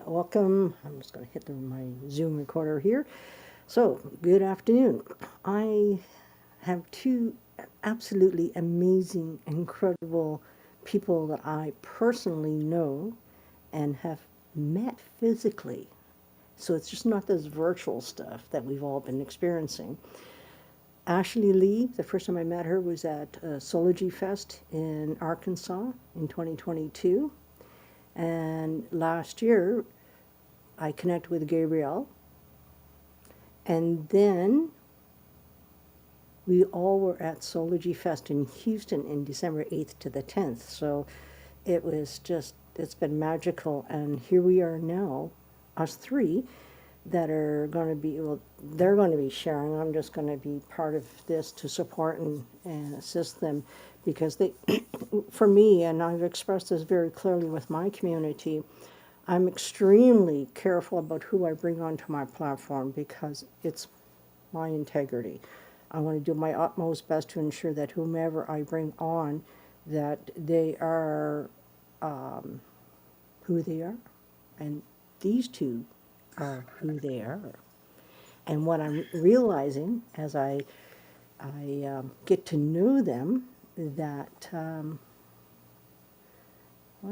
Welcome. I'm just going to hit my Zoom recorder here. So, good afternoon. I have two absolutely amazing, incredible people that I personally know and have met physically. So it's just not this virtual stuff that we've all been experiencing. Ashely Lee, the first time I met her was at Sology Fest in Arkansas in 2022. And last year, I connected with Gabriel, and then we all were at Sology Fest in Houston in December 8th to the 10th. So it's been magical. And here we are now, us three, that are going to be, well, they're going to be sharing. I'm just going to be part of this to support and assist them because they, for me, and I've expressed this very clearly with my community, I'm extremely careful about who I bring onto my platform because it's my integrity. I want to do my utmost best to ensure that whomever I bring on, that they are who they are, and these two are who they are. And what I'm realizing as I get to know them, that why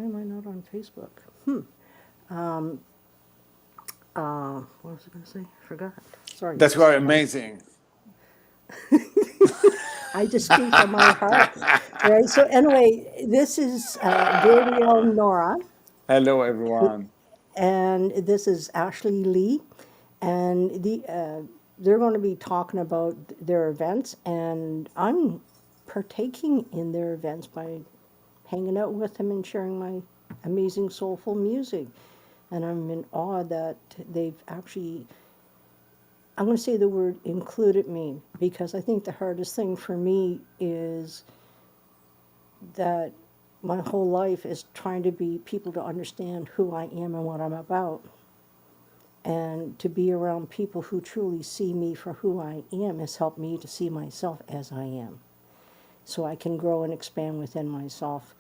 am I not on Facebook? What was I going to say? I forgot. Sorry, That you are guys. amazing. I just speak from my heart, right? So anyway, this is Gabriel Nohra, Hello, everyone. and this is Ashely Lee, and they're going to be talking about their events, and I'm partaking in their events by hanging out with them and sharing my amazing soulful music, and I'm in awe that they've actually, I'm going to say the word included me, because I think the hardest thing for me is that my whole life is trying to be people to understand who I am and what I'm about. And to be around people who truly see me for who I am has helped me to see myself as I am. So I can grow and expand within myself.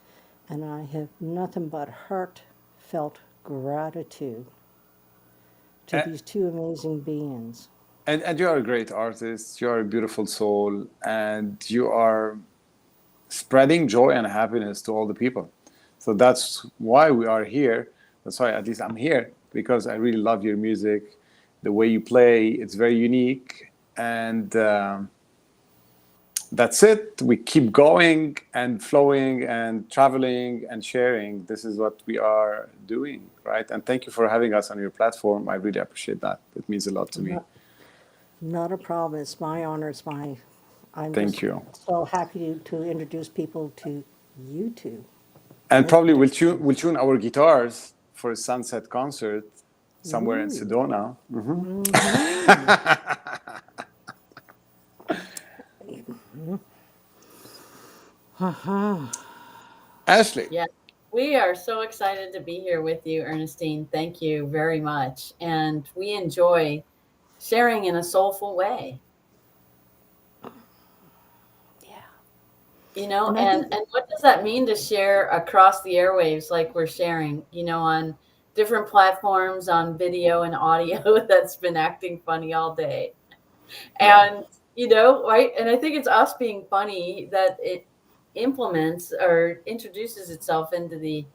And I have nothing but heartfelt gratitude to A- these two amazing beings. And you are a great artist. You are a beautiful soul, and you are spreading joy and happiness to all the people. So that's why we are here. That's why, at least, I'm here because I really love your music, the way you play. It's very unique, and that's it. We keep going and flowing and traveling and sharing. This is what we are doing, right? And thank you for having us on your platform. I really appreciate that. It means a lot to me. Not, not a problem. It's my honor. I'm Thank just you. so happy to introduce people to you two. And Most probably definitely. we'll tune our guitars for a sunset concert somewhere in Ooh. Sedona. Mm-hmm. Ashely, Yeah, we are so excited to be here with you, Ernestine. Thank you very much. And we enjoy sharing in a soulful way, Yeah. you know, And I and think, and what does that mean to share across the airwaves like we're sharing, on different platforms on video and audio that's been acting funny all day. yeah, And right? And I think it's us being funny that it implements or introduces itself into the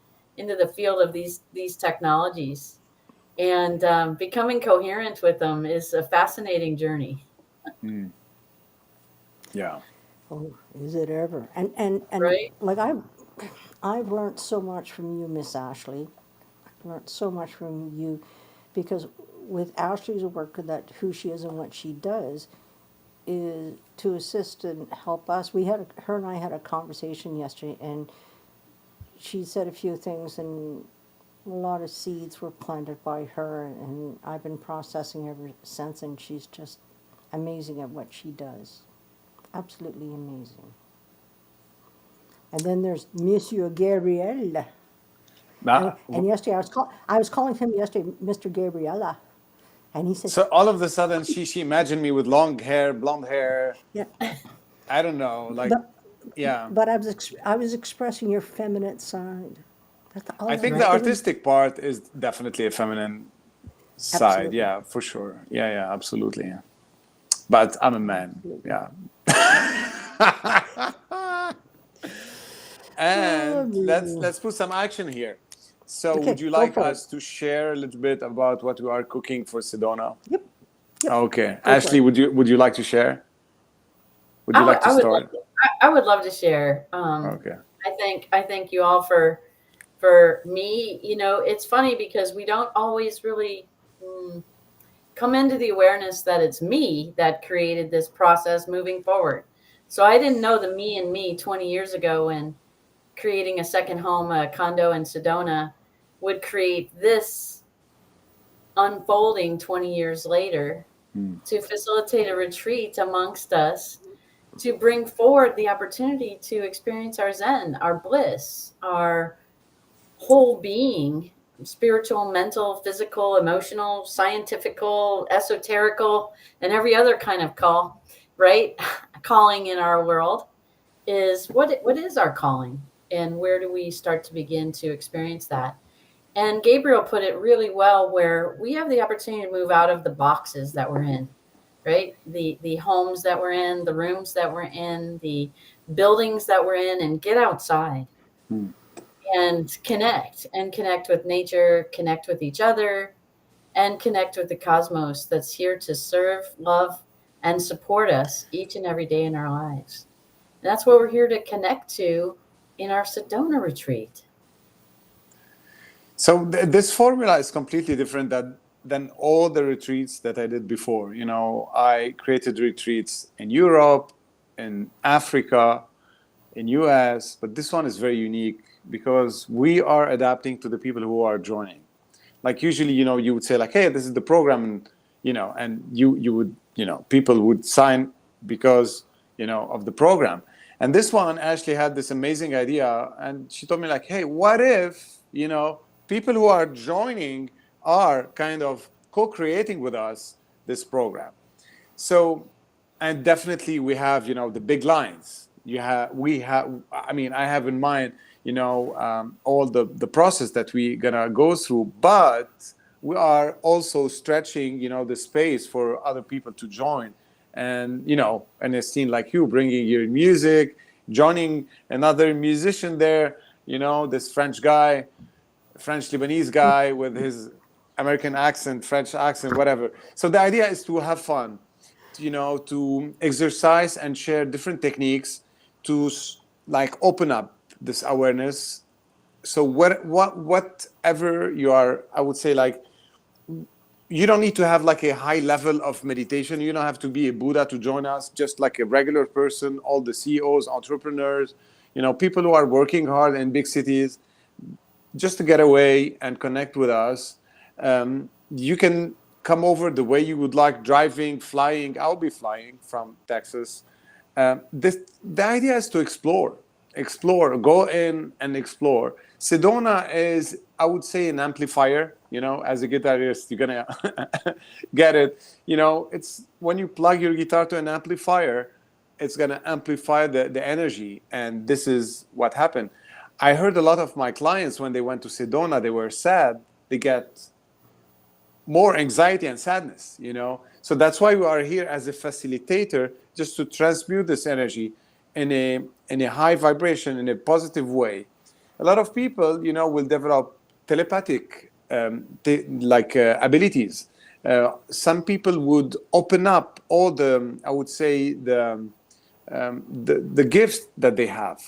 field of these technologies. And becoming coherent with them is a fascinating journey, yeah. oh, is it ever? And right? like I've learned so much from you, Miss Ashley. I've learned so much from you because with Ashley's work, that who she is and what she does is to assist and help us. Her and I had a conversation yesterday, and she said a few things, and a lot of seeds were planted by her, and I've been processing ever since, and she's just amazing at what she does. Absolutely amazing. And then there's Monsieur Gabriel. And yesterday I was calling him yesterday Mr. Gabriella, and he said, So all of a sudden, she imagined me with long hair, blonde hair. "Yeah." I don't know, like, But yeah. I was expressing your feminine side. That's all I think right. the artistic part is definitely a feminine side. Absolutely. Yeah, for sure. Yeah, yeah, absolutely. Yeah. But I'm a man. Absolutely. Yeah. Oh, And let's amazing. let's put some action here. So, would Okay, you go like for it. us to share a little bit about what we are cooking for Sedona? Yep, yep, Okay, go for Ashely, it. would you like to share? Would you like to I would love start? to, I would love to share. Okay. I thank you all for me. You know, it's funny because we don't always really come into the awareness that it's me that created this process moving forward. So I didn't know the me and me 20 years ago when creating a second home, a condo in Sedona, would create this unfolding 20 years later to facilitate a retreat amongst us, to bring forward the opportunity to experience our Zen, our bliss, our whole being, spiritual, mental, physical, emotional, scientifical, esoterical, and every other kind of call, right? Calling in our world is what is our calling, and where do we start to begin to experience that? And Gabriel put it really well, where we have the opportunity to move out of the boxes that we're in, right? The homes that we're in, the rooms that we're in, the buildings that we're in, and get outside Hmm. and connect with nature, connect with each other, and connect with the cosmos that's here to serve, love, and support us each and every day in our lives. And that's what we're here to connect to in our Sedona retreat. So this formula is completely different than all the retreats that I did before. I created retreats in Europe, in Africa, in US, but this one is very unique because we are adapting to the people who are joining. Like usually, you would say like, hey, this is the program, and you would, people would sign because, of the program. And this one actually had this amazing idea, and she told me like, hey, what if, people who are joining are kind of co-creating with us this program? So, and definitely we have, the big lines. We have, I mean, I have in mind, all the process that we gonna go through, but we are also stretching, the space for other people to join. And, and a scene like you bringing your music, joining another musician there, this French guy, French Lebanese guy with his American accent, French accent, whatever. So the idea is to have fun, to exercise and share different techniques to like open up this awareness. So whatever you are, I would say like you don't need to have like a high level of meditation. You don't have to be a Buddha to join us. Just like a regular person, all the CEOs, entrepreneurs, people who are working hard in big cities, just to get away and connect with us. You can come over the way you would like, driving, flying. I'll be flying from Texas. The idea is to explore, go in and explore. Sedona is, I would say, an amplifier. As a guitarist, you're gonna get it. It's when you plug your guitar to an amplifier, it's gonna amplify the energy, and this is what happened. I heard a lot of my clients when they went to Sedona, they were sad. They get more anxiety and sadness. So that's why we are here as a facilitator, just to transmute this energy in a high vibration, in a positive way. A lot of people, will develop telepathic abilities. Some people would open up all the, I would say, the gifts that they have.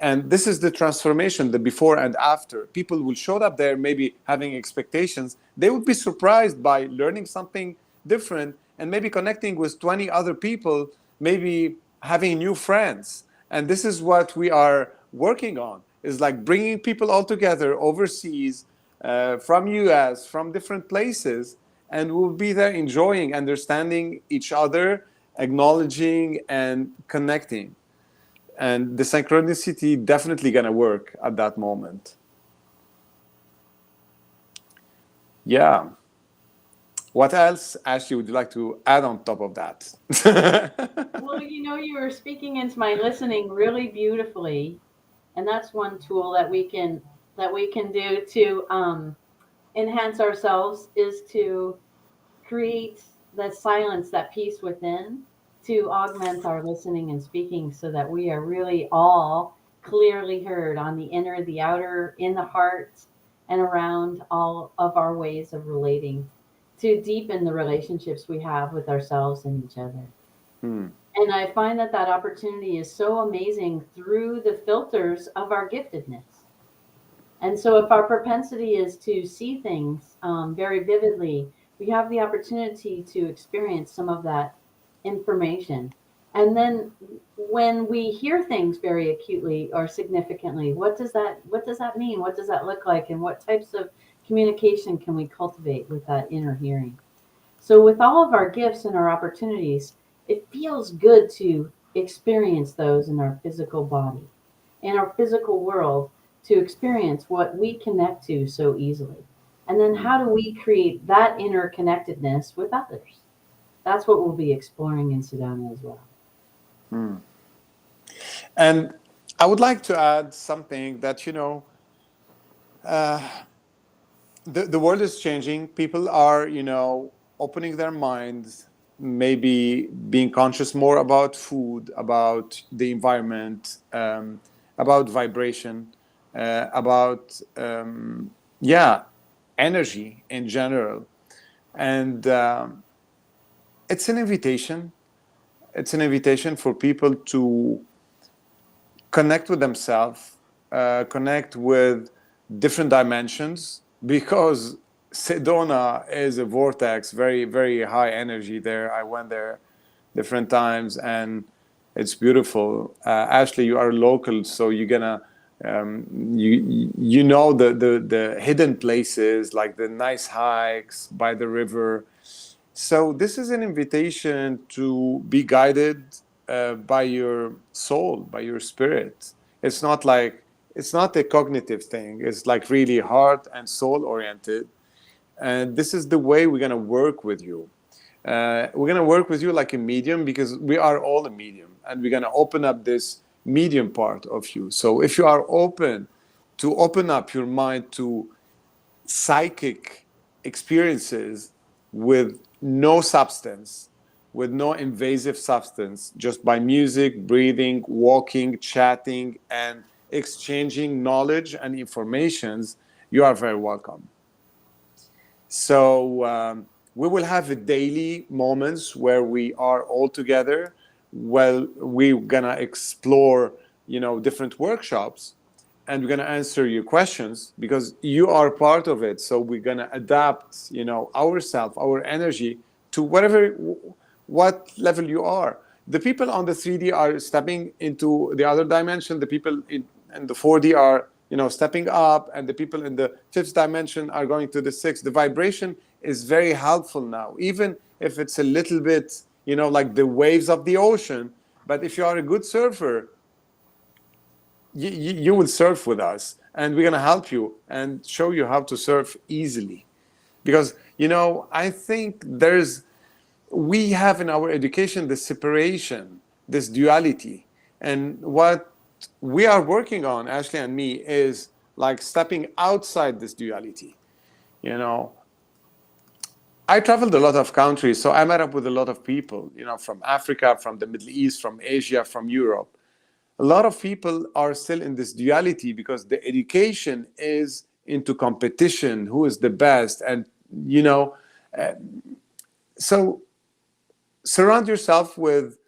And this is the transformation, the before and after. People will show up there maybe having expectations. They would be surprised by learning something different and maybe connecting with 20 other people, maybe having new friends. And this is what we are working on, is like bringing people all together overseas, from US, from different places, and we'll be there enjoying, understanding each other, acknowledging and connecting. And the synchronicity definitely gonna work at that moment. Yeah. What else, Ashley, would you like to add on top of that? Well, you were speaking into my listening really beautifully. And that's one tool that we can that we can do to enhance ourselves is to create that silence, that peace within, to augment our listening and speaking so that we are really all clearly heard on the inner, the outer, in the heart, and around all of our ways of relating to deepen the relationships we have with ourselves and each other. Hmm. And I find that that opportunity is so amazing through the filters of our giftedness. And so, if our propensity is to see things very vividly, we have the opportunity to experience some of that information. And then, when we hear things very acutely or significantly, what does that mean? What does that look like? And what types of communication can we cultivate with that inner hearing? So, with all of our gifts and our opportunities, it feels good to experience those in our physical body, in our physical world, to experience what we connect to so easily. And then, how do we create that inner connectedness with others? That's what we'll be exploring in Sedona as well. Hmm. And I would like to add something that, the world is changing. People are, opening their minds, maybe being conscious more about food, about the environment, about vibration, about, yeah, energy in general. And it's an invitation. It's an invitation for people to connect with themselves, connect with different dimensions, because Sedona is a vortex, very, very high energy there. I went there different times and it's beautiful. Ashely, you are local, so you're gonna you know the hidden places, like the nice hikes by the river. So this is an invitation to be guided by your soul, by your spirit. It's not like, it's not a cognitive thing. It's like really heart and soul oriented. And this is the way we're gonna work with you. We're gonna work with you like a medium, because we are all a medium, and we're gonna open up this medium part of you. So if you are open to open up your mind to psychic experiences with no substance, with no invasive substance, just by music, breathing, walking, chatting, and exchanging knowledge and informations, you are very welcome. So we will have a daily moments where we are all together. Well, we're gonna explore, different workshops, and we're gonna answer your questions because you are part of it. So we're gonna adapt, ourselves, our energy to whatever, what level you are. The people on the 3D are stepping into the other dimension. The people in the 4D are, stepping up, and the people in the fifth dimension are going to the sixth. The vibration is very helpful now, even if it's a little bit, like the waves of the ocean. But if you are a good surfer, you will surf with us, and we're going to help you and show you how to surf easily. Because, I think we have in our education this separation, this duality. And what we are working on, Ashely and me, is like stepping outside this duality. I traveled a lot of countries, so I met up with a lot of people, from Africa, from the Middle East, from Asia, from Europe. A lot of people are still in this duality because the education is into competition, who is the best. And, so surround yourself with,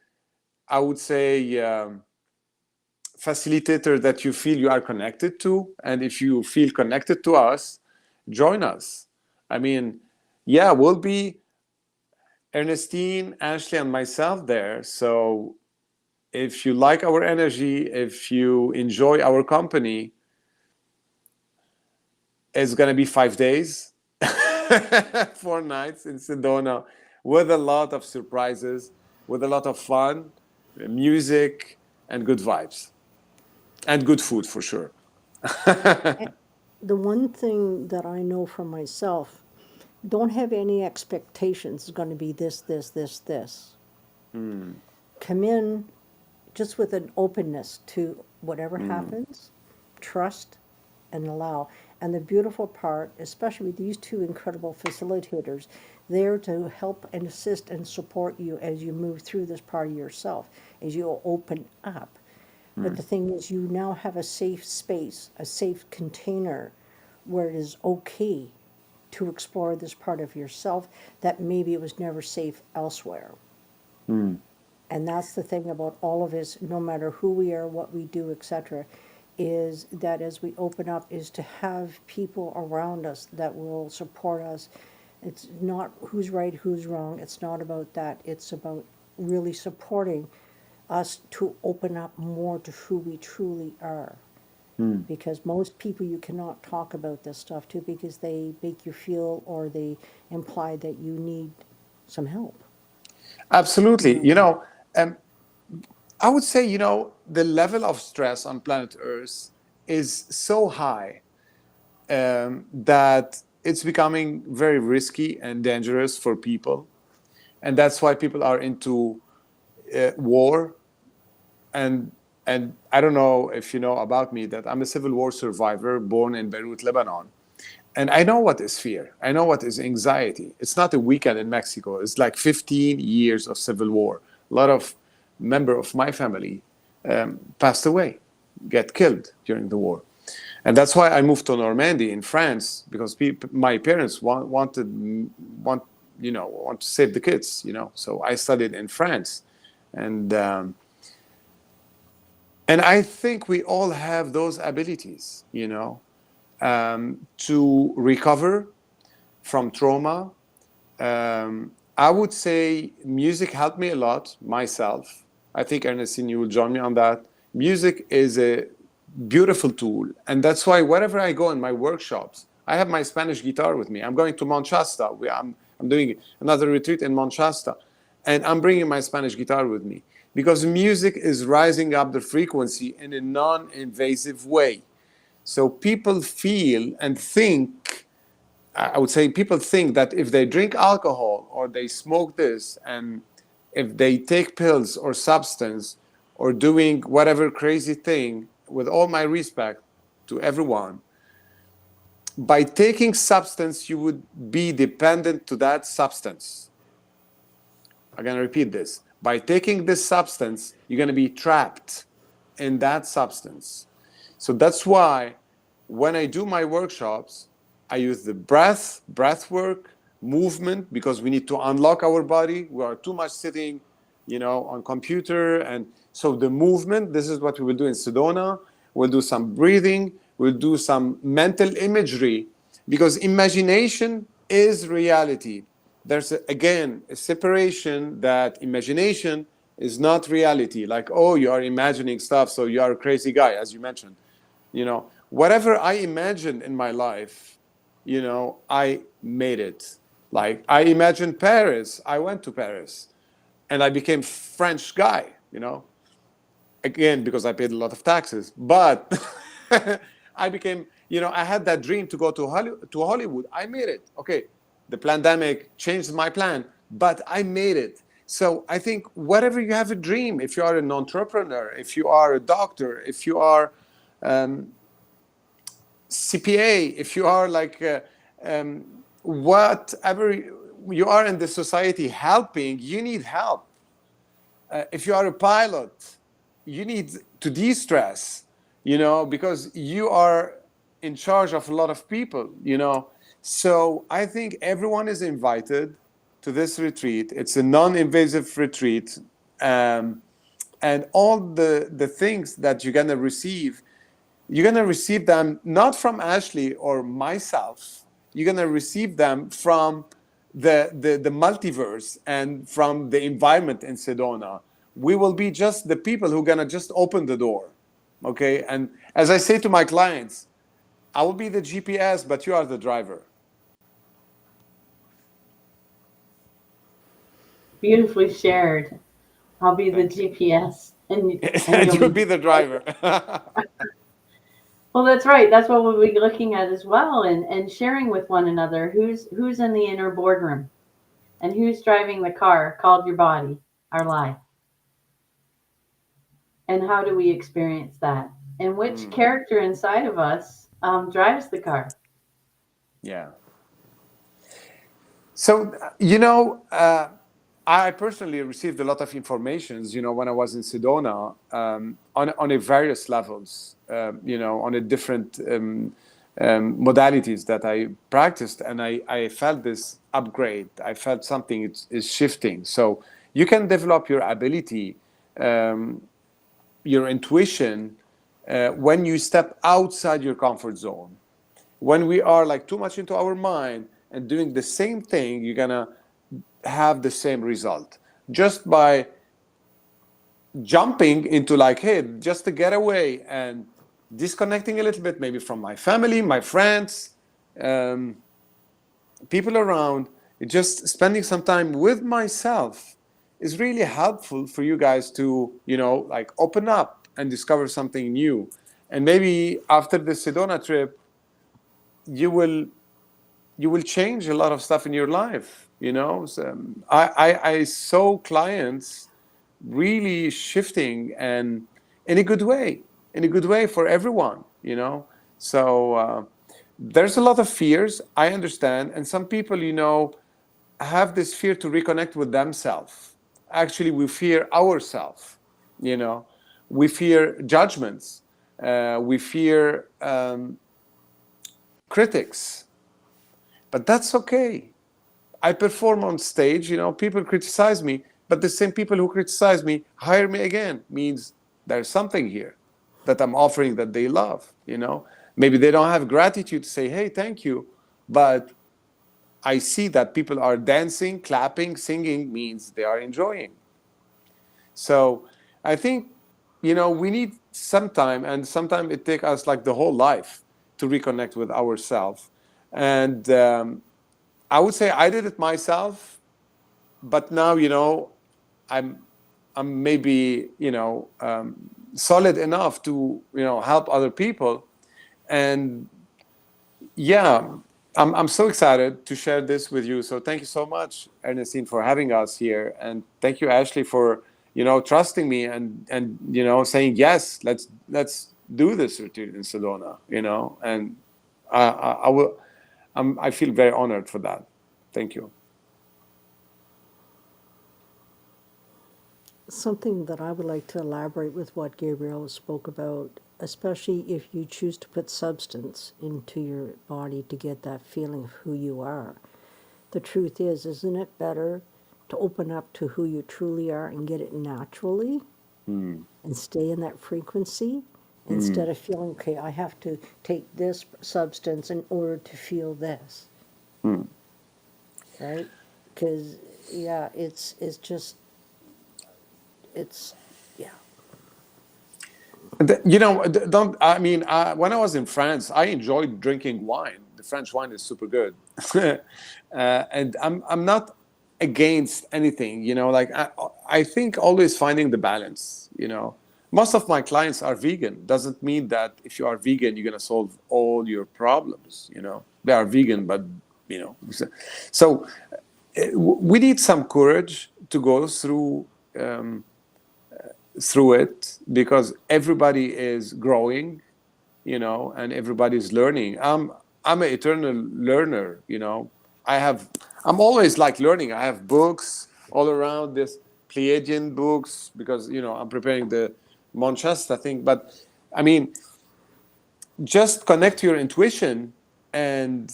I would say, facilitator that you feel you are connected to. And if you feel connected to us, join us. I mean, yeah, we'll be Ernestine, Ashely, and myself there. So if you like our energy, if you enjoy our company, it's going to be 5 days, 4 nights in Sedona, with a lot of surprises, with a lot of fun, music, and good vibes, and good food for sure. The one thing that I know from myself, don't have any expectations. It's going to be this, this, this, this. Come in just with an openness to whatever happens. Trust, and allow. And the beautiful part, especially with these two incredible facilitators, there to help and assist and support you as you move through this part of yourself, as you open up. But the thing is, you now have a safe space, a safe container where it is okay to explore this part of yourself that maybe it was never safe elsewhere. And that's the thing about all of us, no matter who we are, what we do, etc., is that as we open up, is to have people around us that will support us. It's not who's right, who's wrong. It's not about that. It's about really supporting us to open up more to who we truly are. Because most people you cannot talk about this stuff to because they make you feel or they imply that you need some help. Absolutely. I would say, the level of stress on planet Earth is so high that it's becoming very risky and dangerous for people. And that's why people are into war. And I don't know if you know about me that I'm a civil war survivor born in Beirut, Lebanon. And I know what is fear. I know what is anxiety. It's not a weekend in Mexico. It's like 15 years of civil war. A lot of members of my family passed away, get killed during the war. And that's why I moved to Normandy in France, because my parents want to save the kids, So I studied in France. And I think we all have those abilities, to recover from trauma. I would say music helped me a lot myself. I think, Ernestine, you will join me on that. Music is a beautiful tool. And that's why wherever I go in my workshops, I have my Spanish guitar with me. I'm going to Mount Shasta. I'm doing another retreat in Mount Shasta. And I'm bringing my Spanish guitar with me because music is rising up the frequency in a non-invasive way. So people feel and think, I would say people think that if they drink alcohol or they smoke this, and if they take pills or substance or doing whatever crazy thing, with all my respect to everyone, by taking substance, you would be dependent to that substance. I'm going to repeat this. By taking this substance, you're going to be trapped in that substance. So that's why when I do my workshops, I use the breath work, movement, because we need to unlock our body. We are too much sitting, on computer. And so the movement, this is what we will do in Sedona. We'll do some breathing. We'll do some mental imagery, because imagination is reality. There's, again, a separation that imagination is not reality. Like, oh, you are imagining stuff, so you are a crazy guy, as you mentioned. Whatever I imagined in my life, I made it. Like, I imagined Paris. I went to Paris. And I became French guy, Again, because I paid a lot of taxes. But I became, I had that dream to go to Hollywood. I made it. Okay, the pandemic changed my plan, but I made it. So I think whatever you have a dream, if you are an entrepreneur, if you are a doctor, if you are CPA, if you are like whatever you are in the society helping, you need help. If you are a pilot, you need to de-stress, because you are in charge of a lot of people, So I think everyone is invited to this retreat. It's a non-invasive retreat. And all the things that you're going to receive, you're going to receive them not from Ashely or myself. You're going to receive them from the multiverse and from the environment in Sedona. We will be just the people who are going to just open the door. Okay. And as I say to my clients, I will be the GPS, but you are the driver. Beautifully shared. I'll be the Thank you. GPS, and And you'll you'll be be the driver. Well, that's right. That's what we'll be looking at as well, and sharing with one another who's in the inner boardroom and who's driving the car called your body, our life. And how do we experience that? And which character inside of us drives the car. Yeah. So, you know, I personally received a lot of informations, you know, when I was in Sedona, on a various levels, you know, on a different modalities that I practiced, and I felt this upgrade. I felt something is shifting. So you can develop your ability, your intuition, when you step outside your comfort zone. When we are like too much into our mind and doing the same thing, you're gonna have the same result just by jumping into like, hey, just to get away and disconnecting a little bit, maybe from my family, my friends, um, people around. Just spending some time with myself is really helpful for you guys to, you know, like open up and discover something new. And maybe after the Sedona trip, you will change a lot of stuff in your life, you know. So, I saw clients really shifting, and in a good way for everyone, you know. So there's a lot of fears, I understand, and some people, you know, have this fear to reconnect with themselves. Actually, we fear ourselves, you know. We fear judgments, we fear critics, but that's okay. I perform on stage, you know, people criticize me, but the same people who criticize me hire me again. Means there's something here that I'm offering that they love, you know. Maybe they don't have gratitude to say, hey, thank you, but I see that people are dancing, clapping, singing, means they are enjoying. So I think, you know, we need some time, and sometimes it takes us like the whole life to reconnect with ourselves. And I would say I did it myself, but now, you know, I'm maybe, you know, solid enough to, you know, help other people. And yeah, I'm so excited to share this with you. So thank you so much, Ernestine, for having us here, and thank you, Ashely, for, you know, trusting me and you know, saying yes, let's do this retreat in Sedona, you know. And I will. I feel very honored for that. Thank you. Something that I would like to elaborate with what Gabriel spoke about, especially if you choose to put substance into your body to get that feeling of who you are. The truth is, isn't it better to open up to who you truly are and get it naturally and stay in that frequency instead of feeling, okay, I have to take this substance in order to feel this, right? Because, yeah, it's just, it's, yeah. You know, don't, I mean, when I was in France, I enjoyed drinking wine. The French wine is super good. And I'm not against anything, you know, like I think always finding the balance, you know. Most of my clients are vegan. Doesn't mean that if you are vegan, you're going to solve all your problems, you know. They are vegan, but, you know. So we need some courage to go through it, because everybody is growing, you know, and everybody's learning. I'm an eternal learner, you know. I'm always like learning. I have books all around, this Pleiadian books, because, you know, I'm preparing the Shasta thing. But I mean, just connect to your intuition and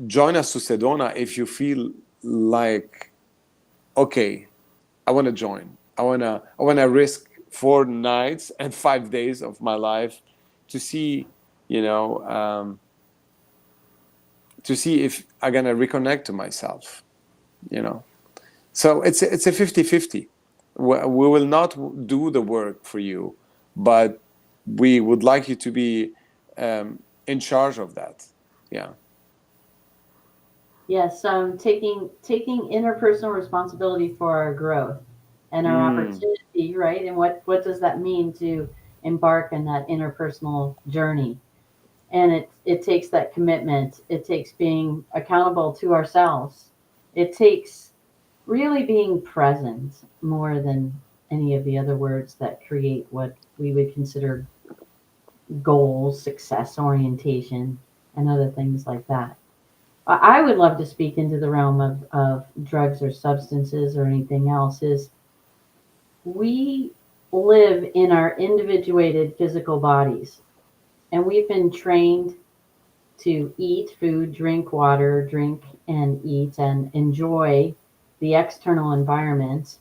join us to Sedona if you feel like, okay, I want to join. I wanna risk 4 nights and 5 days of my life to see, you know, to see if I'm gonna reconnect to myself, you know. So it's a 50-50. We will not do the work for you, but we would like you to be in charge of that. Yeah. Yes, taking interpersonal responsibility for our growth and our opportunity, right? And what does that mean to embark on that interpersonal journey? And it takes that commitment. It takes being accountable to ourselves. It takes really being present more than any of the other words that create what we would consider goals, success orientation, and other things like that. I would love to speak into the realm of drugs or substances or anything else. Is we live in our individuated physical bodies, and we've been trained to eat food, drink water, drink and eat, and enjoy the external environment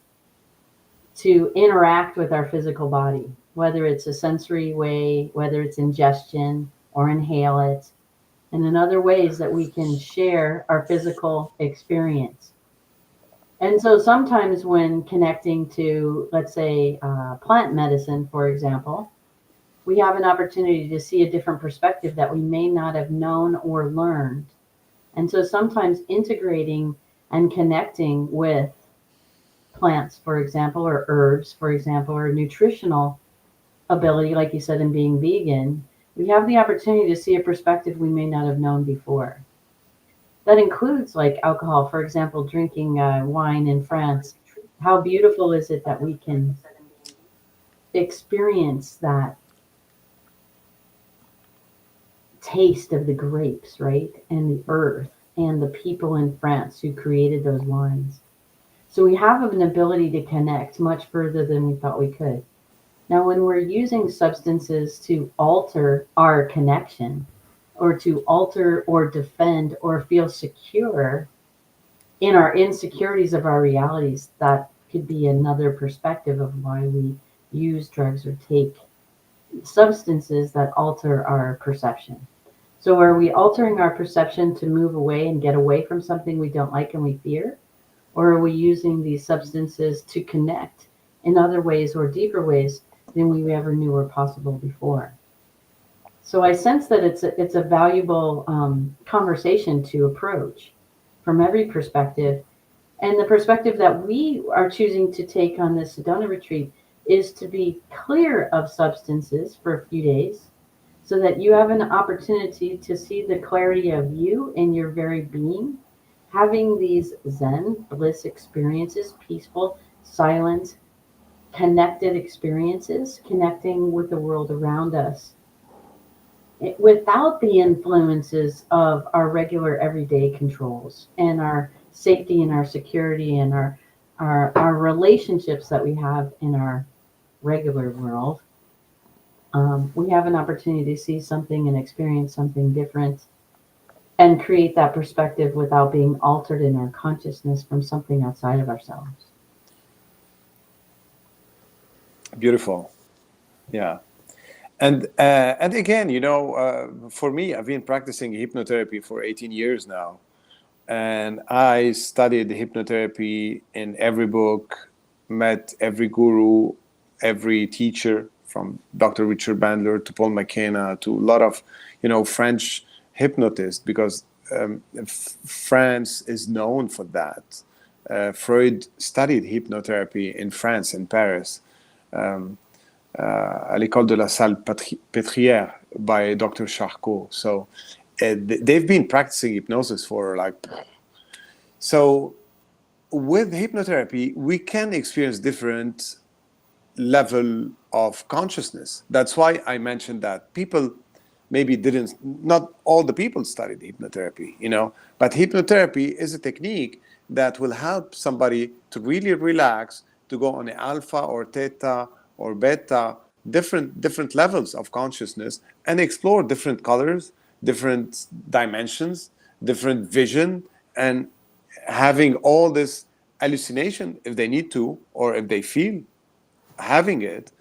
to interact with our physical body, whether it's a sensory way, whether it's ingestion or inhale it, and in other ways that we can share our physical experience. And so sometimes when connecting to, let's say, plant medicine, for example, we have an opportunity to see a different perspective that we may not have known or learned. And so sometimes integrating and connecting with plants, for example, or herbs, for example, or nutritional ability, like you said, in being vegan, we have the opportunity to see a perspective we may not have known before. That includes like alcohol, for example, drinking wine in France. How beautiful is it that we can experience that taste of the grapes, right? And the earth and the people in France who created those wines. So we have an ability to connect much further than we thought we could. Now, when we're using substances to alter our connection or to alter or defend or feel secure in our insecurities of our realities, that could be another perspective of why we use drugs or take substances that alter our perception. So are we altering our perception to move away and get away from something we don't like and we fear? Or are we using these substances to connect in other ways or deeper ways than we ever knew were possible before? So I sense that it's a valuable conversation to approach from every perspective. And the perspective that we are choosing to take on this Sedona retreat is to be clear of substances for a few days so that you have an opportunity to see the clarity of you and your very being, having these Zen bliss experiences, peaceful, silent, connected experiences, connecting with the world around us without the influences of our regular everyday controls and our safety and our security and our relationships that we have in our regular world. We have an opportunity to see something and experience something different and create that perspective without being altered in our consciousness from something outside of ourselves. Beautiful. Yeah. And again, for me, I've been practicing hypnotherapy for 18 years now. And I studied hypnotherapy in every book, met every guru, every teacher, from Dr. Richard Bandler to Paul McKenna to a lot of, French hypnotists, because France is known for that. Freud studied hypnotherapy in France, in Paris, à l'école de la salle pétrière by Dr. Charcot. So they've been practicing hypnosis for so with hypnotherapy, we can experience different level of consciousness. That's why I mentioned that people maybe not all the people studied hypnotherapy, but hypnotherapy is a technique that will help somebody to really relax, to go on an alpha or theta or beta, different levels of consciousness, and explore different colors, different dimensions, different vision, and having all this hallucination if they need to, or if they feel having it,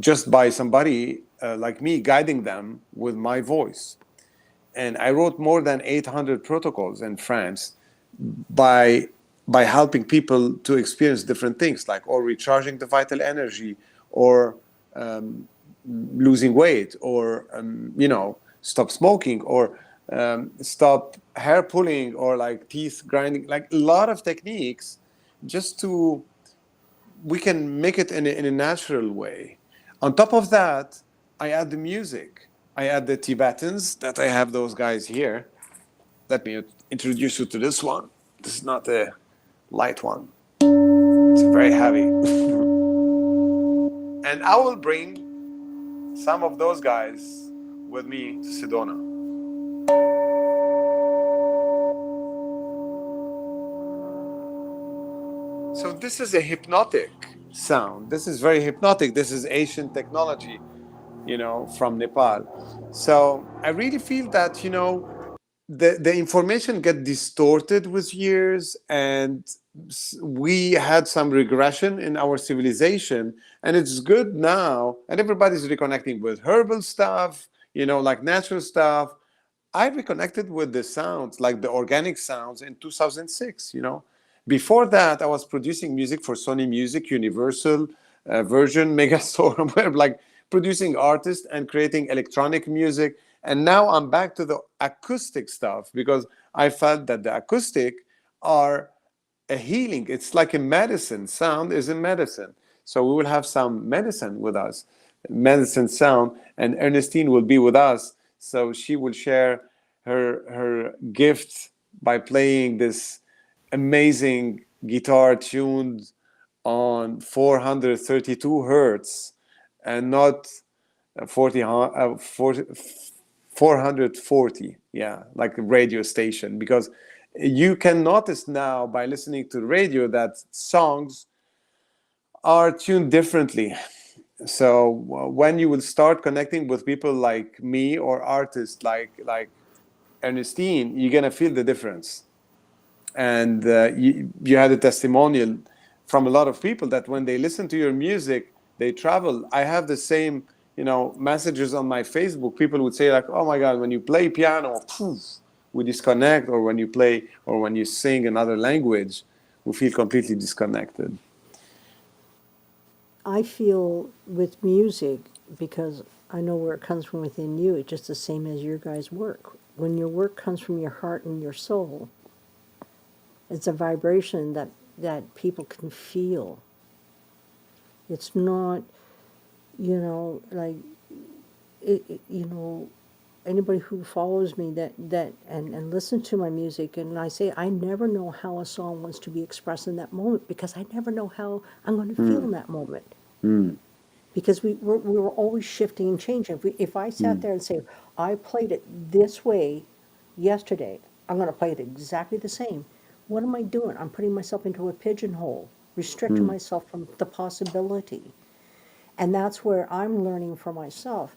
just by somebody like me guiding them with my voice. And I wrote more than 800 protocols in France by helping people to experience different things, like or recharging the vital energy, or losing weight, or stop smoking, or stop hair pulling, or like teeth grinding, like a lot of techniques, just to we can make it in a natural way. On top of that, I add the music. I add the Tibetans, that I have those guys here. Let me introduce you to this one. This is not a light one. It's very heavy. And I will bring some of those guys with me to Sedona. So this is a hypnotic sound. This is very hypnotic. This is Asian technology, from Nepal. So I really feel that, the information get distorted with years, and we had some regression in our civilization, and it's good now, and everybody's reconnecting with herbal stuff, like natural stuff. I reconnected with the sounds, like the organic sounds, in 2006. Before that, I was producing music for Sony Music, Universal, Virgin, Megastore, like producing artists and creating electronic music. And now I'm back to the acoustic stuff, because I felt that the acoustic are a healing. It's like a medicine. Sound is a medicine. So we will have some medicine with us, medicine sound, and Ernestine will be with us. So she will share her gift by playing this amazing guitar tuned on 432 hertz and not 440, yeah, like a radio station. Because you can notice now by listening to the radio that songs are tuned differently. So when you will start connecting with people like me or artists like Ernestine, you're gonna feel the difference. And you had a testimonial from a lot of people that when they listen to your music, they travel. I have the same, messages on my Facebook. People would say like, "Oh my God, when you play piano, poof, we disconnect," or when you play or when you sing another language, we feel completely disconnected. I feel with music, because I know where it comes from within you, it's just the same as your guys' work. When your work comes from your heart and your soul, it's a vibration that people can feel. It's not, like, anybody who follows me and listens to my music, and I say I never know how a song wants to be expressed in that moment, because I never know how I'm going to feel in that moment, because we're always shifting and changing. If I sat there and say I played it this way yesterday, I'm going to play it exactly the same. What am I doing? I'm putting myself into a pigeonhole, restricting myself from the possibility. And that's where I'm learning for myself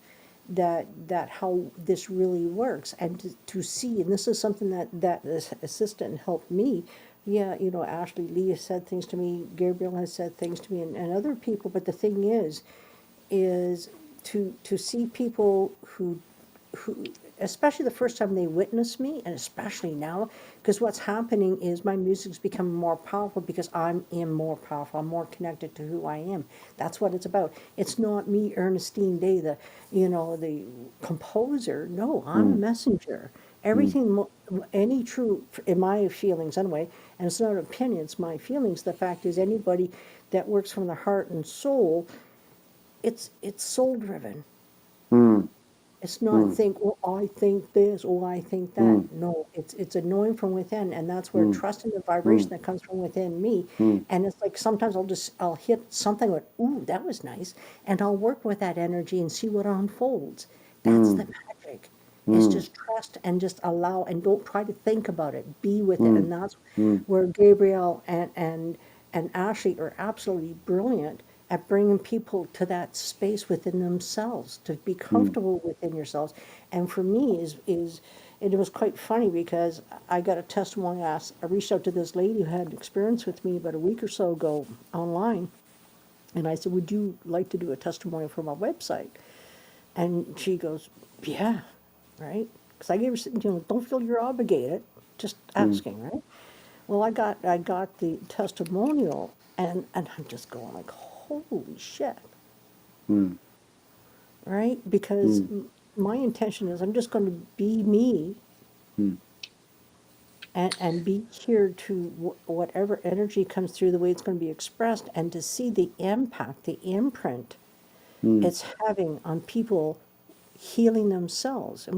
that how this really works, and to see. And this is something that this assistant helped me. Yeah, Ashley Lee has said things to me, Gabriel has said things to me, and other people. But the thing is to see people who, especially the first time they witness me, and especially now, because what's happening is my music's becoming more powerful, because I'm more powerful. I'm more connected to who I am. That's what it's about. It's not me, Ernestine Day, the composer. No, I'm a messenger. Everything, any true, in my feelings anyway, and it's not an opinion, it's my feelings. The fact is, anybody that works from the heart and soul, it's soul driven. It's not think, oh, I think this, oh, I think that. No, it's a knowing from within, and that's where trusting the vibration that comes from within me. And it's like sometimes I'll hit something with, ooh, that was nice, and I'll work with that energy and see what unfolds. That's the magic. It's just trust and just allow, and don't try to think about it. Be with it, and that's where Gabriel and Ashley are absolutely brilliant at bringing people to that space within themselves, to be comfortable within yourselves. And for me is it was quite funny, because I got a testimony. I reached out to this lady who had experience with me about a week or so ago online, and I said, would you like to do a testimony for my website? And she goes, yeah, right? Because I gave her, don't feel you're obligated, just asking, right? Well, I got the testimonial, and I'm just going like, holy shit, right? Because my intention is I'm just going to be me, and be here to whatever energy comes through, the way it's going to be expressed, and to see the impact, the imprint it's having on people healing themselves.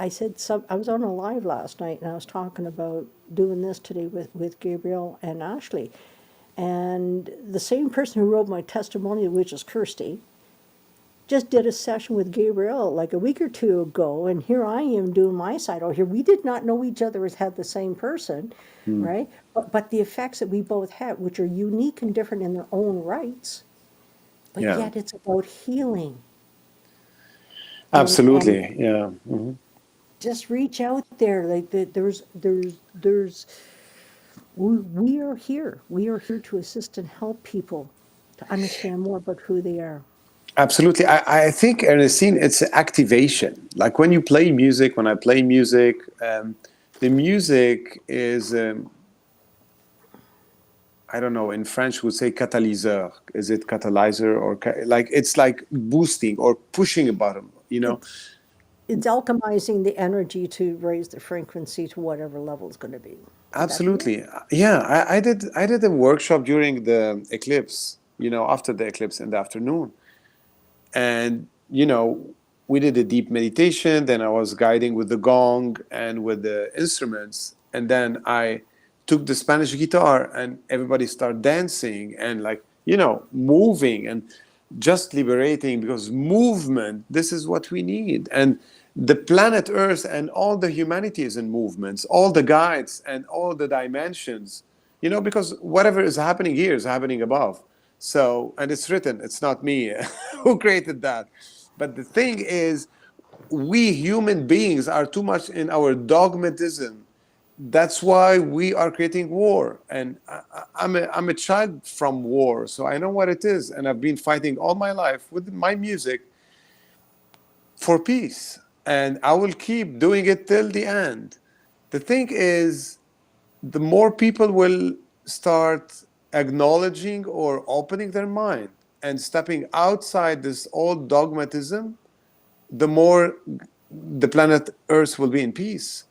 I said I was on a live last night, and I was talking about doing this today with Gabriel and Ashley. And the same person who wrote my testimonial, which is Kirsty, just did a session with Gabriel like a week or two ago, and here I am doing my side over here. We did not know each other as had the same person, right? But the effects that we both had, which are unique and different in their own rights, but Yeah, yet it's about healing. And absolutely. Yeah. Mhm. just reach out there. Like we are here. We are here to assist and help people to understand more about who they are. Absolutely. I think, Ernestine, it's activation. Like when you play music, when I play music, the music is, I don't know, in French we would say catalyseur. Is it catalyzer or like it's like boosting or pushing a button, you know? It's it's alchemizing the energy to raise the frequency to whatever level it's going to be. Would that be it? Absolutely. Yeah, I did a workshop during the eclipse, after the eclipse in the afternoon. And we did a deep meditation, then I was guiding with the gong and with the instruments, and then I took the Spanish guitar and everybody started dancing and like moving and just liberating, because movement, this is what we need. And the planet earth and all the humanity is in movements, all the guides and all the dimensions, because whatever is happening here is happening above. So, and it's written, it's not me who created that. But the thing is, we human beings are too much in our dogmatism. That's why we are creating war. And I'm a child from war, so I know what it is. And I've been fighting all my life with my music for peace. And I will keep doing it till the end. The thing is, the more people will start acknowledging or opening their mind and stepping outside this old dogmatism, the more the planet Earth will be in peace.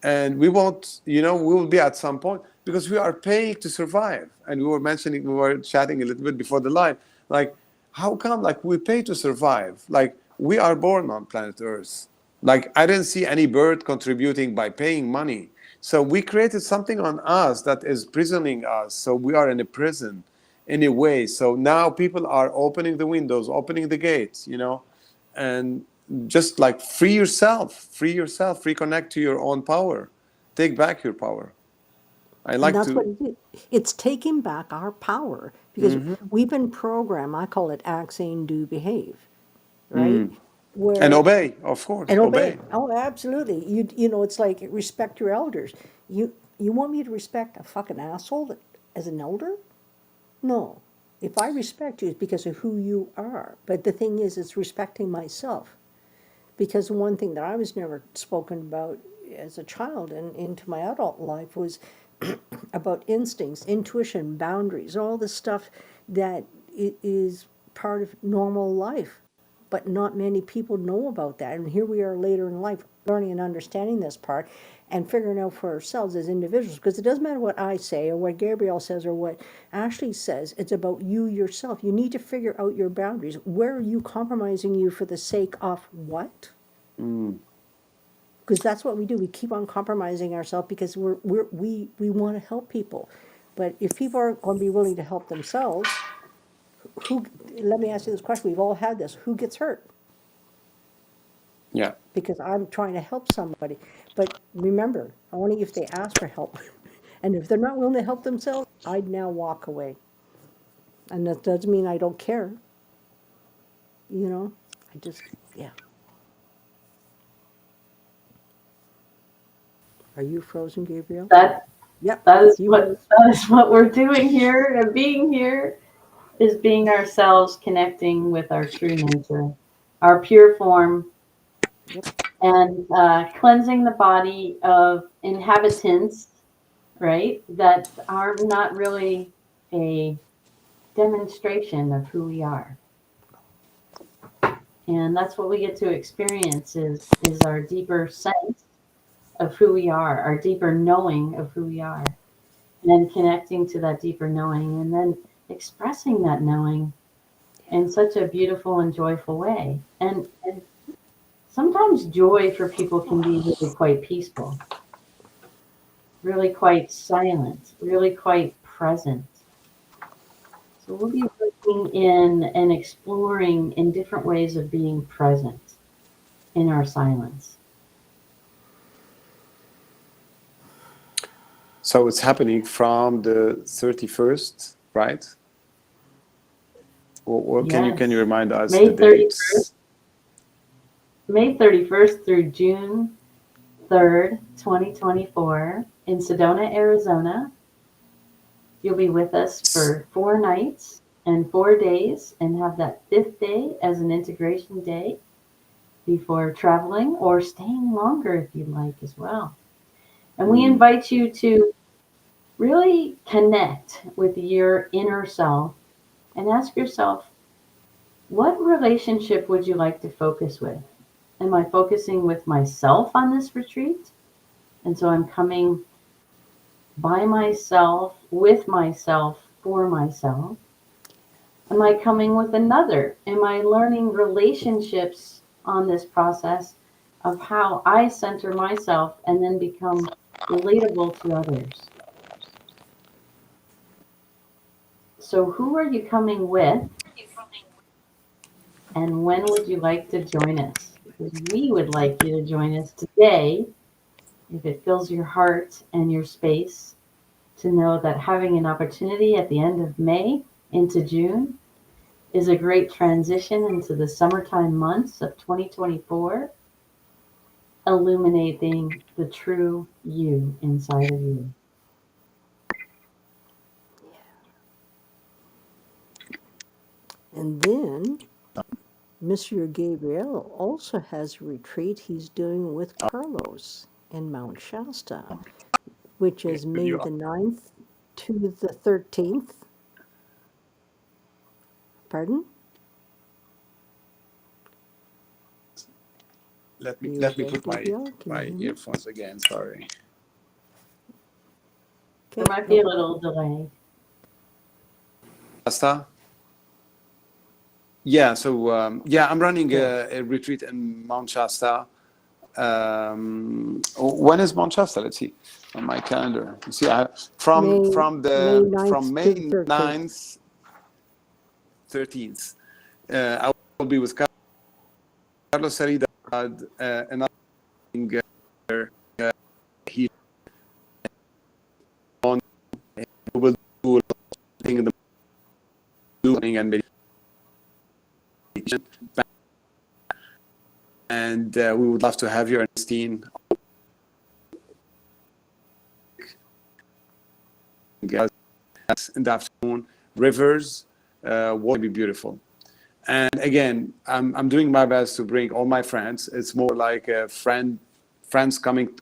And we won't, we will be at some point, because we are paying to survive. And we were chatting a little bit before the live, like, how come, like, we pay to survive? Like, we are born on planet Earth. Like, I didn't see any bird contributing by paying money. So we created something on us that is prisoning us. So we are in a prison in a way. So now people are opening the windows, opening the gates, and just like free yourself, reconnect to your own power, take back your power. I And like that's what to. it is. It's taking back our power because we've been programmed. I call it act, saying, do, behave, right? And Where obey, of course, and obey. obey. Oh, absolutely. It's like respect your elders. You want me to respect a fucking asshole as an elder? No. If I respect you, it's because of who you are. But the thing is, it's respecting myself. Because one thing that I was never spoken about as a child and into my adult life was about instincts, intuition, boundaries, all the stuff that is part of normal life. But not many people know about that. And here we are later in life learning and understanding this part and figuring out for ourselves as individuals. Because it doesn't matter what I say or what Gabriel says or what Ashely says, it's about you yourself. You need to figure out your boundaries. Where are you compromising you for the sake of what? Because that's what we do. We keep on compromising ourselves because we want to help people. But if people aren't going to be willing to help themselves, who? Let me ask you this question. We've all had this. Who gets hurt? Yeah. Because I'm trying to help somebody. But remember, only if they ask for help. And if they're not willing to help themselves, I'd now walk away. And that doesn't mean I don't care. I just, yeah. Are you frozen, Gabriel? That Yep. that is You what are. that is what we're doing here, and being here is being ourselves, connecting with our true nature, our pure form, Yep. and cleansing the body of inhabitants, right, that are not really a demonstration of who we are. And that's what we get to experience is our deeper sense of who we are, our deeper knowing of who we are, and then connecting to that deeper knowing and then expressing that knowing in such a beautiful and joyful way. And sometimes joy for people can be really quite peaceful, really quite silent, really quite present. So we'll be tuning in and exploring in different ways of being present in our silence. So it's happening from the 31st, right? Or can you Yes. remind us May the 31st, dates? May 31st through June 3rd, 2024 in Sedona, Arizona. You'll be with us for 4 nights and 4 days and have that 5th day as an integration day before traveling or staying longer if you'd like as well. And we invite you to really connect with your inner self and ask yourself, what relationship would you like to focus with? Am I focusing with myself on this retreat? And so I'm coming by myself, with myself, for myself. Am I coming with another? Am I learning relationships on this process of how I center myself and then become relatable to others? So, who are you coming with, and when would you like to join us? Because we would like you to join us today, if it fills your heart and your space, to know that having an opportunity at the end of May into June is a great transition into the summertime months of 2024, illuminating the true you inside of you. And then Monsieur Gabriel also has a retreat he's doing with Carlos in Mount Shasta, which is May the 9th to the 13th. Pardon? Let Are me you let me there, put Gabriel? Can you my hear me? earphones again. Sorry. There Okay, might no be a little problem. delay. Shasta? Yeah. So yeah, I'm running Okay. a retreat in Mount Shasta. When is Mount Shasta? Let's see on my calendar. You see, May May 9th from to May the 13th. 9th, 13th. I will be with Carlos Sarida, another he on we will do thing in the morning and meditation, and we would love to have you, Ernestine, in the afternoon. Rivers will be beautiful. And again, I'm doing my best to bring all my friends. It's more like friends coming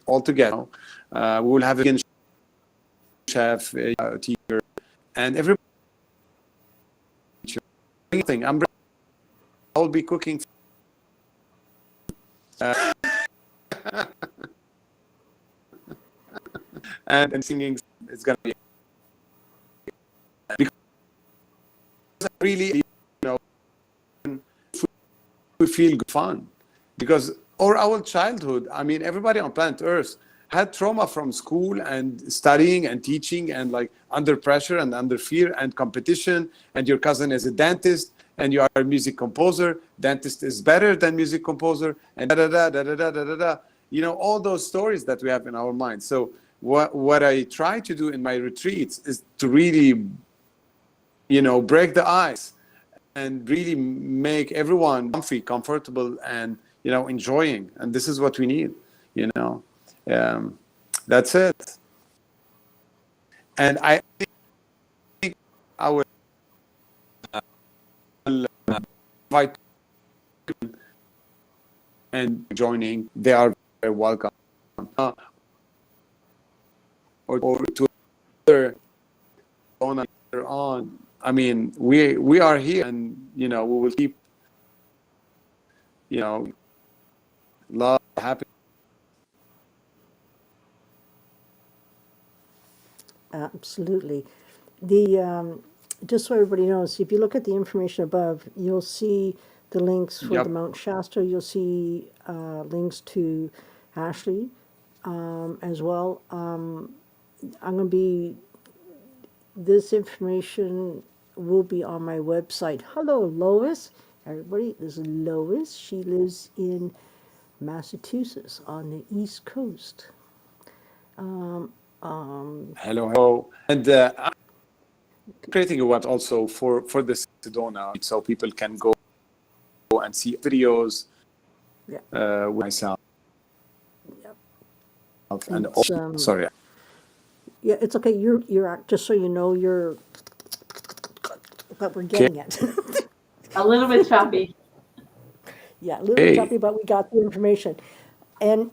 all together. We will have a chef, teacher, and everybody. I will be cooking. And singing is gonna be because really, we feel fun because or our childhood, I mean, everybody on planet Earth had trauma from school and studying and teaching and like under pressure and under fear and competition, and your cousin is a dentist and you are a music composer, dentist is better than music composer, and da da da da da da da da, all those stories that we have in our minds. So what I try to do in my retreats is to really break the ice and really make everyone comfortable and enjoying, and this is what we need. um, that's it. And I think I will invite and joining, they are very welcome. Or to other on, I mean, we are here, and we will keep love, happy. Absolutely. The just so everybody knows, if you look at the information above, you'll see the links for the Yep. Mount Shasta. You'll see links to Ashely as well. I'm going to be this information will be on my website. Hello, Lois. Everybody, this is Lois. She lives in Massachusetts on the East Coast. Hello. And I'm creating a web also for the Sedona, so people can go and see videos Yeah, with myself. yeah. And It's sorry. yeah, it's okay. Just so you know, but we're Okay. getting it. A little bit choppy. Yeah, a little bit Hey. choppy, but we got the information. And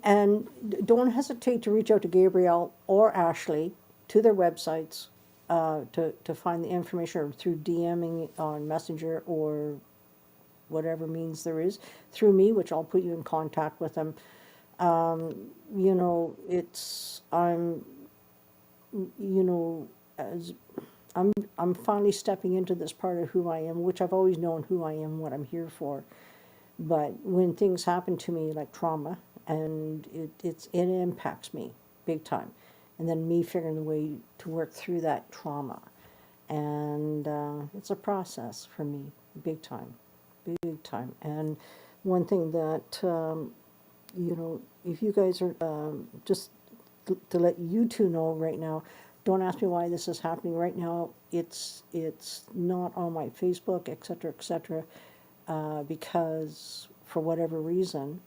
don't hesitate to reach out to Gabriel or Ashely to their websites to find the information, or through DMing on Messenger or whatever means there is, through me, which I'll put you in contact with them. You know, you know, as I'm finally stepping into this part of who I am, which I've always known who I am, what I'm here for. But when things happen to me, like trauma, and it impacts me big time, and then me figuring the way to work through that trauma, and it's a process for me, big time, big time. And one thing that you know, if you guys are just to let you two know right now, don't ask me why this is happening right now. It's not on my Facebook, et cetera, because for whatever reason,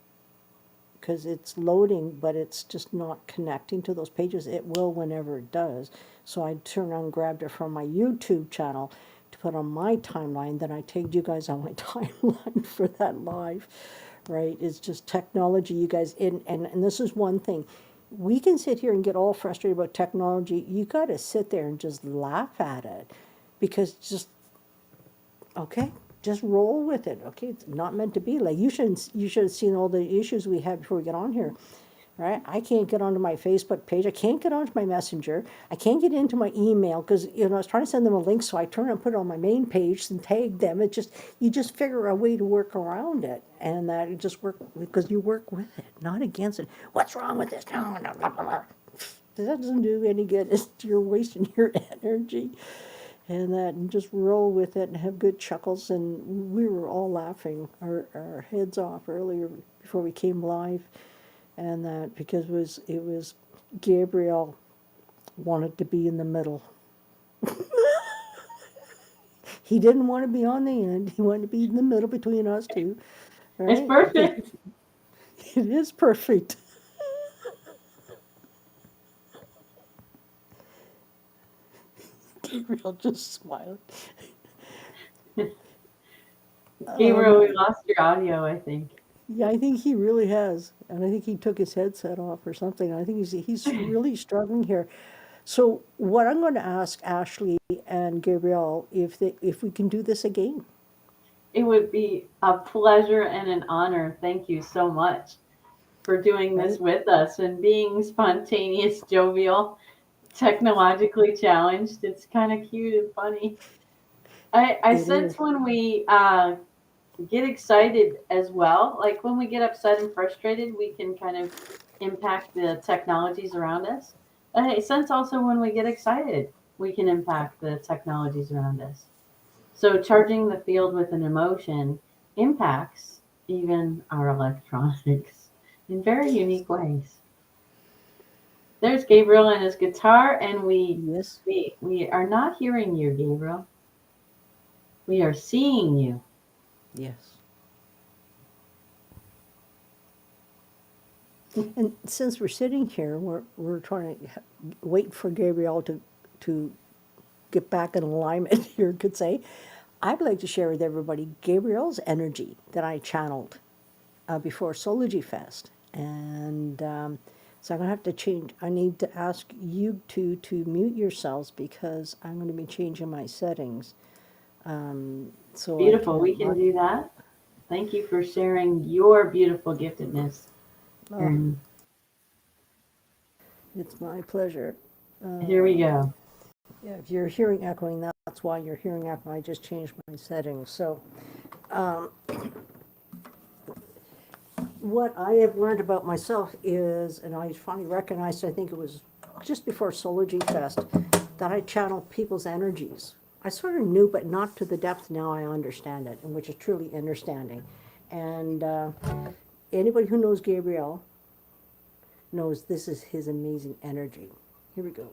because it's loading, but it's just not connecting to those pages. It will whenever it does. So I turned around and grabbed it from my YouTube channel to put on my timeline. Then I tagged you guys on my timeline for that live, right? It's just technology, you guys. And this is one thing. We can sit here and get all frustrated about technology. You got to sit there and just laugh at it, because just okay, just roll with it. Okay, it's not meant to be. Like you should have seen all the issues we had before we get on here, right? I can't get onto my Facebook page. I can't get onto my Messenger. I can't get into my email because I was trying to send them a link, so I turned and put it on my main page and tagged them. It just you just figure a way to work around it, and that it just work because you work with it, not against it. What's wrong with this? That doesn't do any good. You're wasting your energy and that, and just roll with it and have good chuckles. And we were all laughing our heads off earlier before we came live, and that because it was Gabriel wanted to be in the middle. He didn't want to be on the end. He wanted to be in the middle between us two, It's right? perfect. It is perfect. Gabriel just smiled. Gabriel, we lost your audio, I think. Yeah, I think he really has, and I think he took his headset off or something. I think he's really struggling here. So what I'm going to ask Ashely and Gabriel if we can do this again. It would be a pleasure and an honor. Thank you so much for doing this Right? with us and being spontaneous, jovial, technologically challenged. It's kind of cute and funny. I It sense is. when we get excited as well, like when we get upset and frustrated, we can kind of impact the technologies around us. I sense also when we get excited, we can impact the technologies around us. So charging the field with an emotion impacts even our electronics in very unique ways. There's Gabriel and his guitar, and we Yes. we we are not hearing you, Gabriel. We are seeing you. Yes. And since we're sitting here, we're trying to wait for Gabriel to get back in alignment here, could say. I'd like to share with everybody Gabriel's energy that I channeled before Sology Fest. And so I'm going to have to change. I need to ask you two to mute yourselves because I'm going to be changing my settings. So I Beautiful. can. We can do that. Thank you for sharing your beautiful giftedness. Oh, And it's my pleasure. here we go. Yeah, if you're hearing echoing, that's why you're hearing echoing. I just changed my settings. So what I have learned about myself is, and I finally recognized, I think it was just before Sology Fest, that I channel people's energies. I sort of knew, but not to the depth now I understand it, and which is truly understanding. And anybody who knows Gabriel knows this is his amazing energy. Here we go.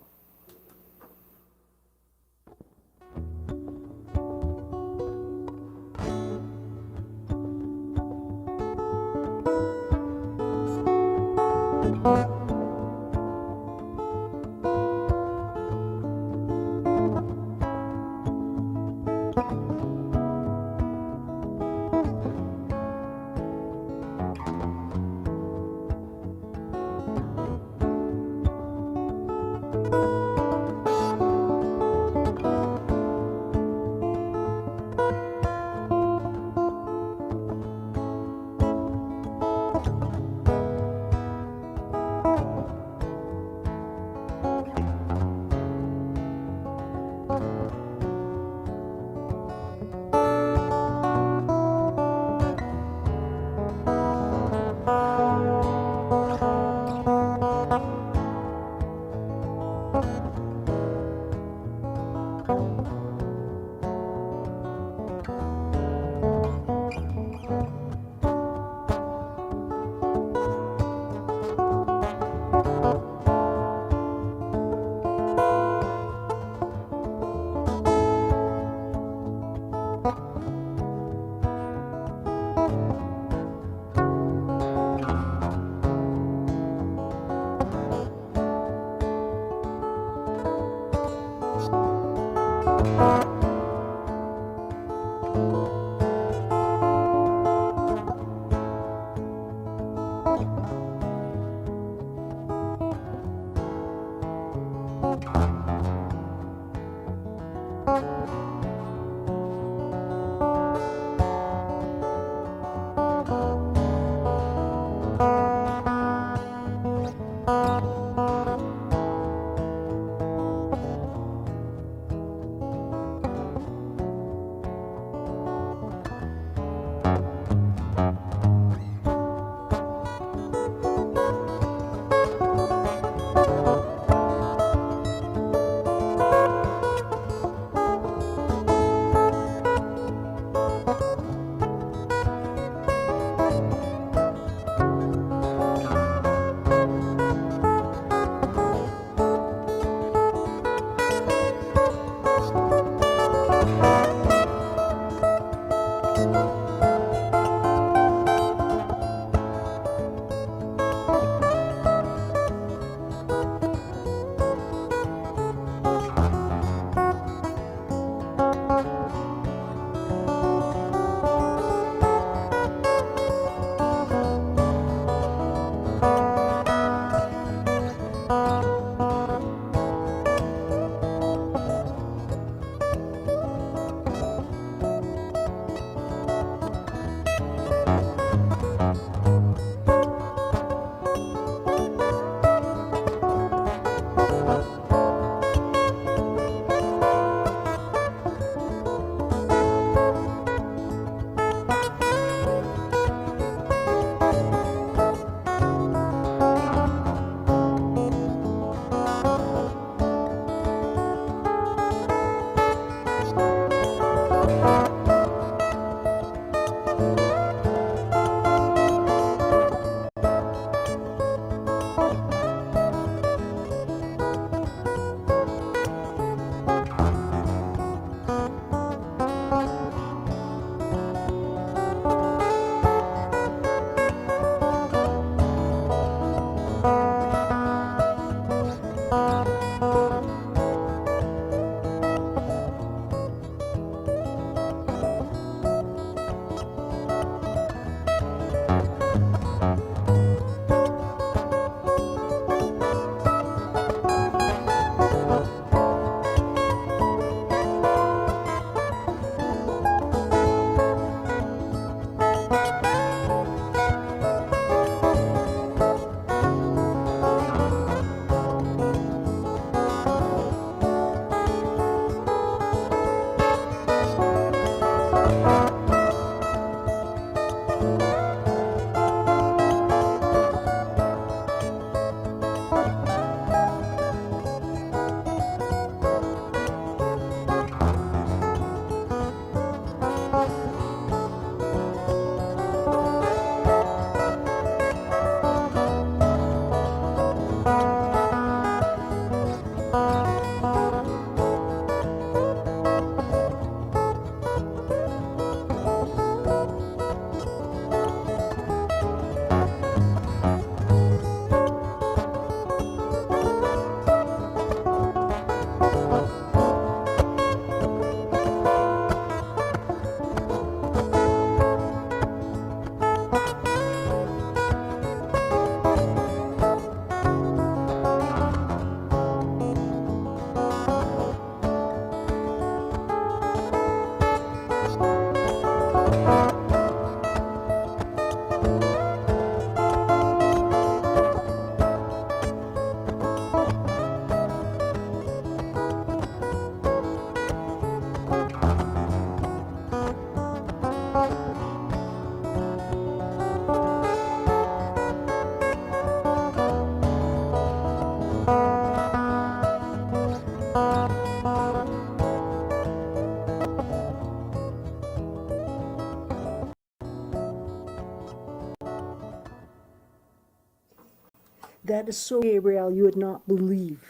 That is so Gabriel, you would not believe.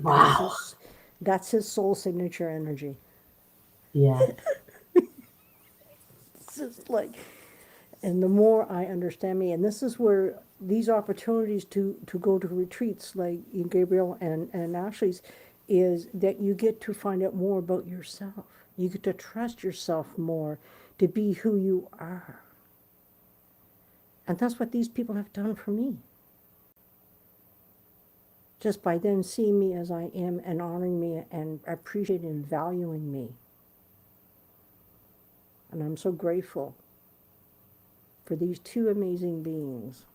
Wow. That's his soul signature energy. Yeah. It's just like, and the more I understand me, and this is where these opportunities to go to retreats like in Gabriel and Ashley's, is that you get to find out more about yourself. You get to trust yourself more, to be who you are. And that's what these people have done for me. Just by them seeing me as I am and honoring me and appreciating and valuing me. And I'm so grateful for these two amazing beings.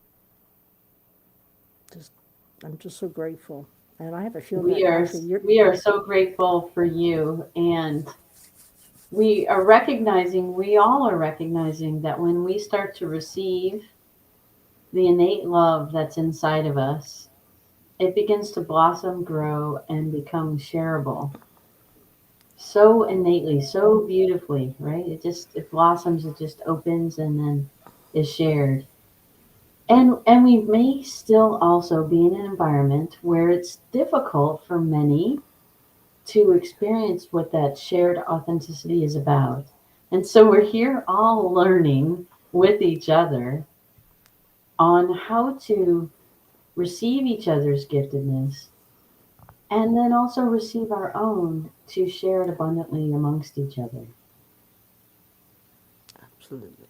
I'm just so grateful. And I have a feeling We that are actually we are so grateful for you, and we all are recognizing that when we start to receive the innate love that's inside of us, it begins to blossom, grow, and become shareable. So innately, so beautifully, right? It blossoms, it just opens and then is shared. And we may still also be in an environment where it's difficult for many to experience what that shared authenticity is about. And so we're here all learning with each other on how to receive each other's giftedness and then also receive our own to share it abundantly amongst each other. absolutely.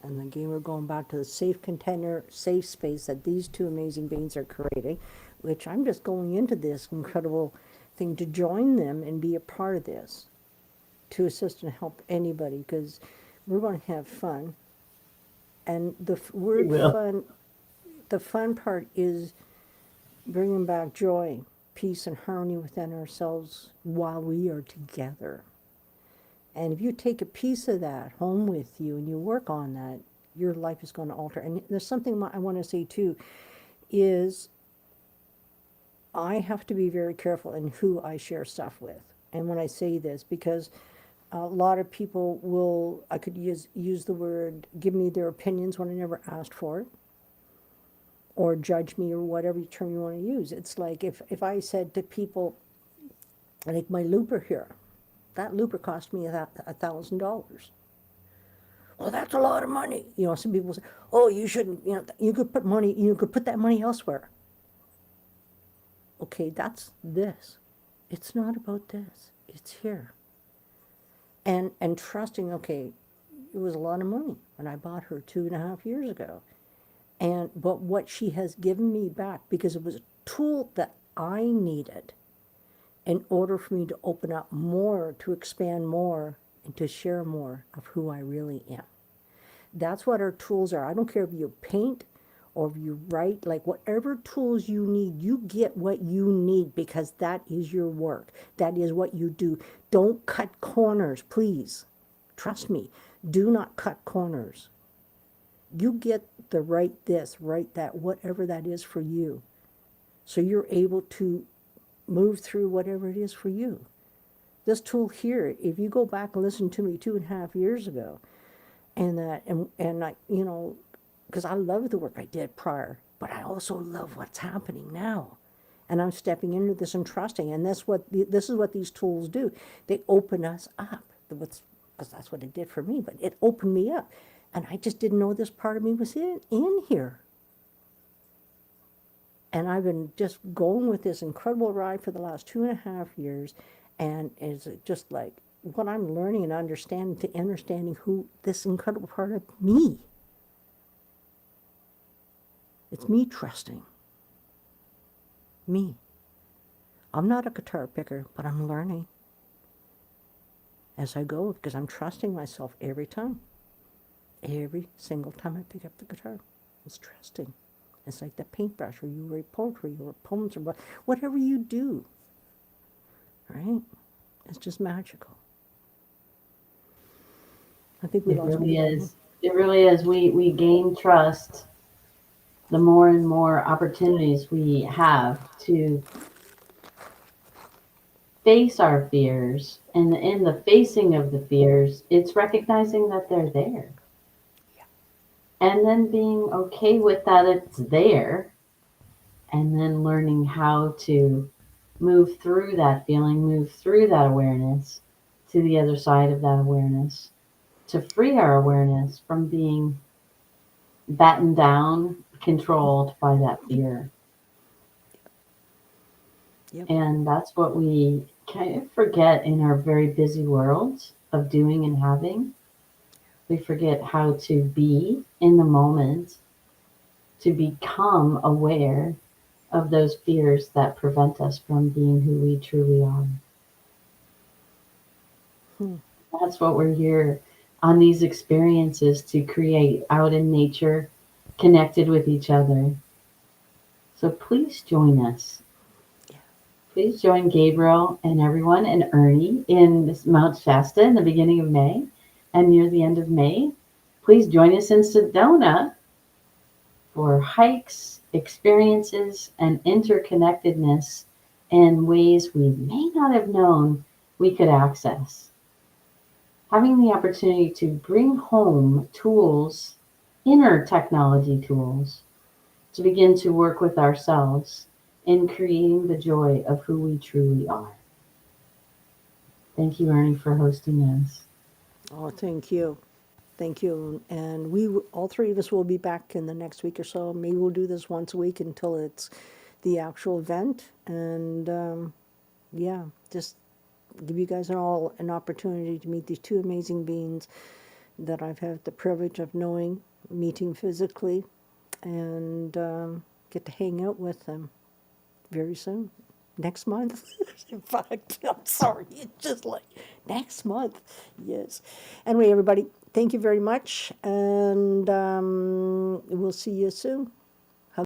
And again, we're going back to the safe container, safe space that these two amazing beings are creating, which I'm just going into this incredible thing to join them and be a part of this, to assist and help anybody, because we're going to have fun. And the We word will. fun, the fun part is bringing back joy, peace, and harmony within ourselves while we are together. And if you take a piece of that home with you and you work on that, your life is going to alter. And there's something I want to say too, is I have to be very careful in who I share stuff with. And when I say this, because a lot of people will, I could use the word, give me their opinions when I never asked for it, or judge me, or whatever term you want to use. It's like if I said to people, like my looper here, that looper cost me $1,000. Well, that's a lot of money. You know, some people say, oh, you shouldn't, you know, you could put that money elsewhere. Okay, that's this. It's not about this. It's here. And trusting, okay, it was a lot of money when I bought her 2.5 years ago. But what she has given me back, because it was a tool that I needed in order for me to open up more, to expand more, and to share more of who I really am. That's what our tools are. I don't care if you paint or if you write, like whatever tools you need, you get what you need, because that is your work. That is what you do. Don't cut corners, please. Trust me. Do not cut corners. You get the right this, right that, whatever that is for you. So you're able to move through whatever it is for you. This tool here, if you go back and listen to me 2.5 years ago, and I, you know, because I love the work I did prior, but I also love what's happening now, and I'm stepping into this and trusting, and this is what these tools do. They open us up. Because that's what it did for me. But it opened me up, and I just didn't know this part of me was in here. And I've been just going with this incredible ride for the last 2.5 years, and it's just like what I'm learning and understanding who this incredible part of me. It's me trusting. Me. I'm not a guitar picker, but I'm learning as I go, because I'm trusting myself every time. Every single time I pick up the guitar, it's trusting. It's like the paintbrush, or you write poetry or poems, or whatever you do, right? It's just magical. I think we It lost really Gabriel. is. It really is. We gain trust the more and more opportunities we have to face our fears. And in the facing of the fears, it's recognizing that they're there. And then being okay with that it's there, and then learning how to move through that feeling, move through that awareness to the other side of that awareness, to free our awareness from being battened down, controlled by that fear. Yep. And that's what we kind of forget in our very busy world of doing and having. We forget how to be in the moment, to become aware of those fears that prevent us from being who we truly are. That's what we're here on these experiences to create out in nature, connected with each other. So please join us. Please join Gabriel and everyone and Ernie in Mount Shasta in the beginning of May and near the end of May. Please join us in Sedona for hikes, experiences, and interconnectedness in ways we may not have known we could access. Having the opportunity to bring home tools, inner technology tools, to begin to work with ourselves in creating the joy of who we truly are. Thank you, Ernie, for hosting us. Oh, thank you. Thank you. And all three of us will be back in the next week or so. Maybe we'll do this once a week until it's the actual event. And yeah, just give you guys all an opportunity to meet these two amazing beings that I've had the privilege of knowing, meeting physically, and get to hang out with them very soon. Next month. In fact, I'm sorry, it's just like next month. Yes. Anyway, everybody, thank you very much, and we'll see you soon.